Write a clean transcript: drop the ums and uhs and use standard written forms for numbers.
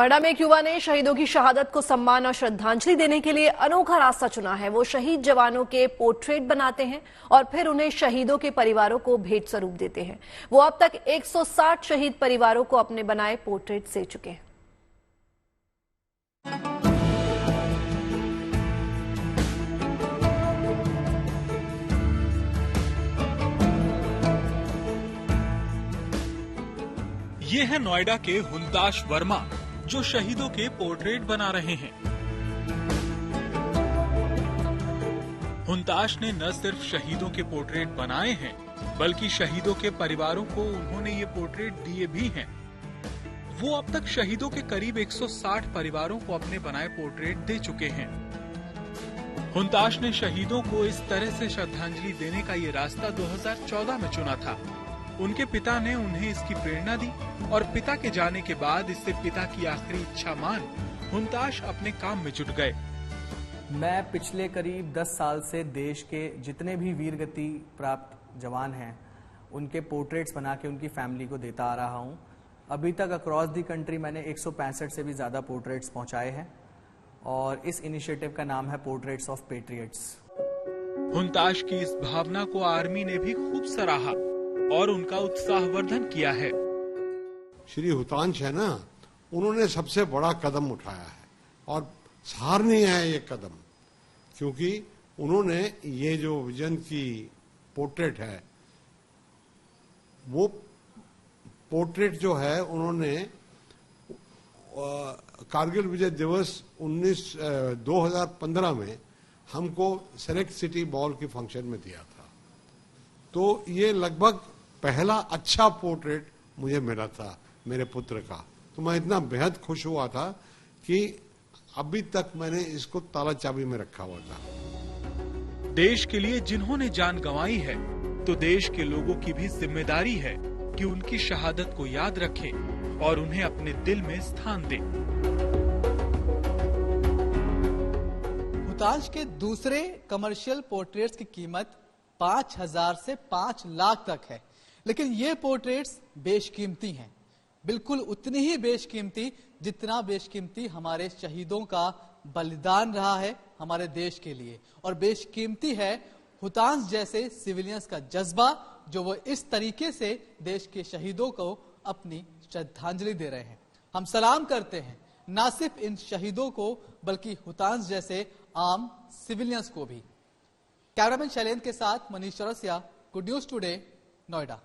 नोएडा में एक युवा ने शहीदों की शहादत को सम्मान और श्रद्धांजलि देने के लिए अनोखा रास्ता चुना है। वो शहीद जवानों के पोर्ट्रेट बनाते हैं और फिर उन्हें शहीदों के परिवारों को भेंट स्वरूप देते हैं। वो अब तक 160 शहीद परिवारों को अपने बनाए पोर्ट्रेट दे चुके हैं। ये है नोएडा के हुंताश वर्मा, जो शहीदों के पोर्ट्रेट बना रहे हैं। हुंताश ने न सिर्फ शहीदों के पोर्ट्रेट बनाए हैं, बल्कि शहीदों के परिवारों को उन्होंने ये पोर्ट्रेट दिए भी हैं। वो अब तक शहीदों के करीब 160 परिवारों को अपने बनाए पोर्ट्रेट दे चुके हैं। हुंताश ने शहीदों को इस तरह से श्रद्धांजलि देने का ये रास्ता 2014 में चुना था। उनके पिता ने उन्हें इसकी प्रेरणा दी और पिता के जाने के बाद इससे पिता की आखिरी इच्छा मान हुंताश अपने काम में जुट गए। मैं पिछले करीब 10 साल से देश के जितने भी वीर गति प्राप्त जवान हैं, उनके पोर्ट्रेट्स बना के उनकी फैमिली को देता आ रहा हूं। अभी तक अक्रॉस दी कंट्री मैंने 165 से भी ज्यादा पोर्ट्रेट्स पहुंचाए हैं और इस इनिशिएटिव का नाम है पोर्ट्रेट्स ऑफ पेट्रियट्स। हुंताश की इस भावना को आर्मी ने भी खूब सराहा और उनका उत्साहवर्धन किया है। श्री हुतांश है ना, उन्होंने सबसे बड़ा कदम उठाया है और सराहनीय है ये कदम, क्योंकि उन्होंने ये जो विजन की पोर्ट्रेट है, वो पोर्ट्रेट जो है उन्होंने कारगिल विजय दिवस 2015 में हमको सेलेक्ट सिटी बॉल के फंक्शन में दिया था। तो ये लगभग पहला अच्छा पोर्ट्रेट मुझे मिला था मेरे पुत्र का। तो मैं इतना बेहद खुश हुआ था कि अभी तक मैंने इसको ताला चाबी में रखा हुआ था। देश के लिए जिन्होंने जान गंवाई है, तो देश के लोगों की भी जिम्मेदारी है कि उनकी शहादत को याद रखें और उन्हें अपने दिल में स्थान दें। हुतांश के दूसरे कमर्शियल पोर्ट्रेट्स की कीमत 5,000 से 5 लाख तक है, लेकिन ये पोर्ट्रेट्स बेशकीमती हैं, बिल्कुल उतनी ही बेशकीमती जितना बेशकीमती हमारे शहीदों का बलिदान रहा है हमारे देश के लिए। और बेशकीमती है हुतांश जैसे सिविलियंस का जज्बा, जो वो इस तरीके से देश के शहीदों को अपनी श्रद्धांजलि दे रहे हैं। हम सलाम करते हैं न सिर्फ इन शहीदों को, बल्कि हुतांश जैसे आम सिविलियंस को भी। कैमरामैन शैलेंद्र के साथ Manish Chaurasia, good news today, Noida.